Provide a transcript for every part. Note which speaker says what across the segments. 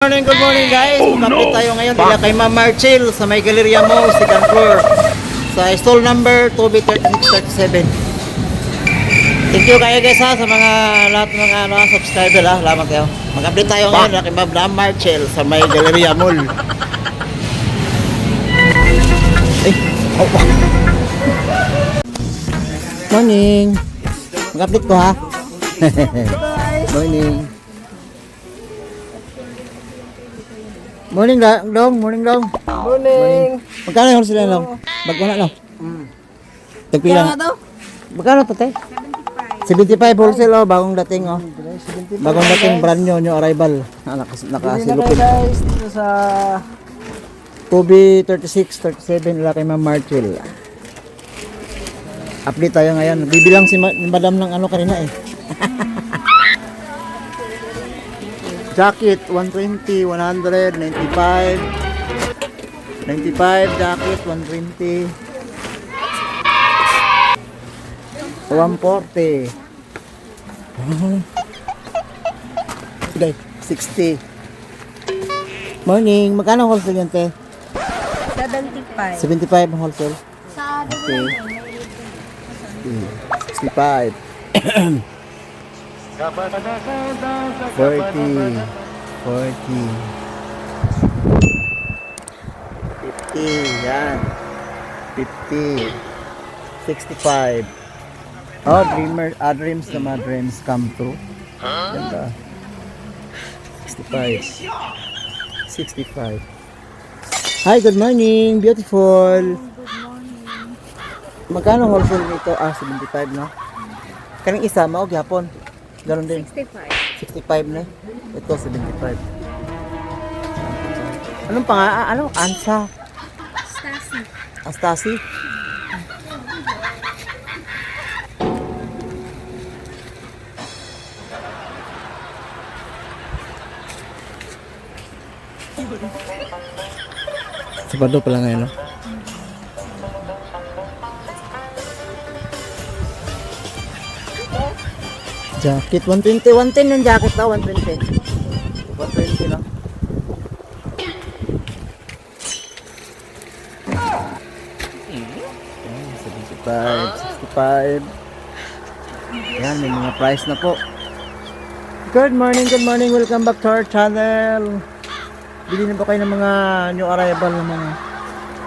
Speaker 1: Good morning guys. Mag-update tayo ngayon nila kay Ma'am Marchil sa may Galleria Mall, second floor. Sa stall number 2B3637. Thank you kayo guys ha, sa mga lahat ng mga subscriber ha. Salamat kayo. Mag-update tayo ngayon nila kay Ma'am Marchil sa may Galleria Mall. Morning. Mag-update ko ha. Morning. Morning dong, morning dong.
Speaker 2: Morning.
Speaker 1: Magkano yung sila dong? Bagwana no? Tagpila na. Magkano to te? 75 wholesale oh, bagong dating oh. Bagong dating brand new arrival. Nakasilupin.
Speaker 2: Guys, dito sa
Speaker 1: 2B36, 37 nila kay Ma'am Marchil. Update tayo ngayon. Bibilang si Madam ng ano kanina eh. Jacket 120, 100, 95 jacket 120 140 Today 60. Morning, magkano wholesale yan te?
Speaker 3: 75.
Speaker 1: 75 ang wholesale.
Speaker 3: Sa
Speaker 1: Okay. 65 40 50 yan 50 65 oh dreams naman, dreams come true ganda 65 hi, good morning, beautiful. Magkano wholesale nito? 75 no? Kaning isa mao gyapon. Ganon din. 65 na. Ito 75. Anong ano? Ansa. Astasi. Sabado pala ngayon, no? Jacket 120, 110 yung jacket daw, 120 lang. Ayan, 65. Ayan, may mga price na po. Good morning, welcome back to our channel. Bili na ba kayo ng mga new arrival ng mga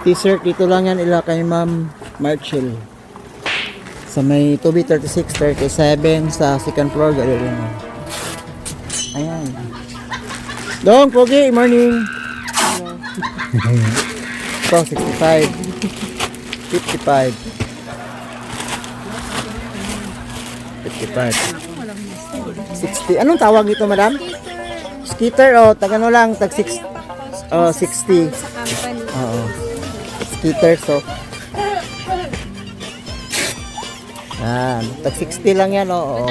Speaker 1: t-shirt? Dito lang yan ila kay Ma'am Marchil sa may 2B36, 37 sa second floor Galleria Mall. Ayan. Dong, Pogi, morning. Ito, 65. 55. 60. Anong tawag dito, madam? Skitter, o, tagano lang, tag 6. Oh, 60.
Speaker 3: Sa company.
Speaker 1: Oo. Skitter, so. Yan, tag 60 lang yan, oo.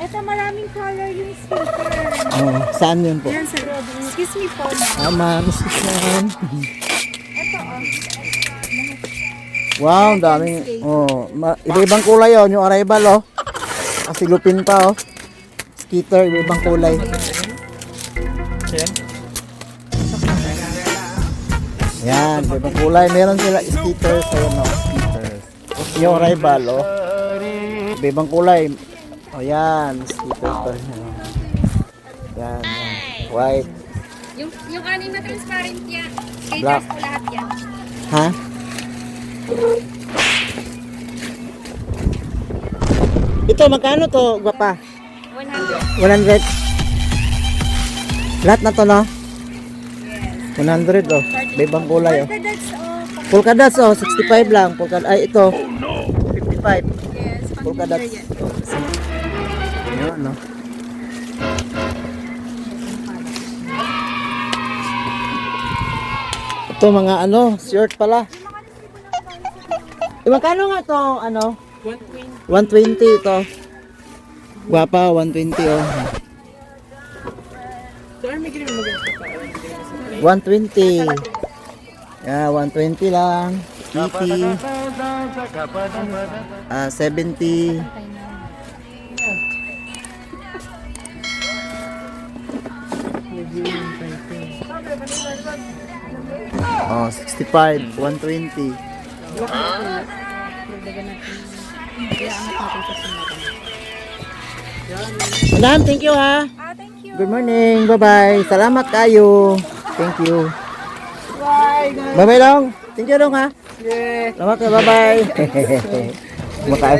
Speaker 3: Ito maraming color yung sticker.
Speaker 1: Oh, saan yun po?
Speaker 3: Yan sa loob. Excuse me po.
Speaker 1: Ma'am, yan.
Speaker 3: Ito
Speaker 1: Wow, ang daming, oh, iba-ibang kulay oh, yung arrival oh. Kasi lupin pa oh. Skitter, iba-ibang kulay. Yan, iba-ibang kulay. Meron sila skitters, ayun oh, skitters. Yung arrival oh. Iba-ibang kulay. Oh, yan, skitters pa rin. Yan, yan. White.
Speaker 3: Yung anim na transparent yan.
Speaker 1: Black.
Speaker 3: Skaters po lahat yan.
Speaker 1: Ha? Ito, magkano to, gwapa?
Speaker 3: 100.
Speaker 1: 100. Lahat na to, no?
Speaker 3: Yes.
Speaker 1: 100, oh. May ibang kulay, oh.
Speaker 3: That's all.
Speaker 1: Polka dots, oh. 65 lang. Ay, ito. 55.
Speaker 3: Yes.
Speaker 1: Polka dots. Yun, no? Ito, mga ano, shirt pala. Magkano nga to, ano? 120 ito. Guwapa, 120 oh. 120. Yeah, 120 lang. Kitty. 70. Oh, 65, 120. Madam, thank you ha.
Speaker 3: Thank you.
Speaker 1: Good morning. Bye-bye. Salamat kayo. Thank you. Bye-bye dong. Thank you dong ha.
Speaker 2: Yeah.
Speaker 1: Salamat ka. Bye-bye. Maka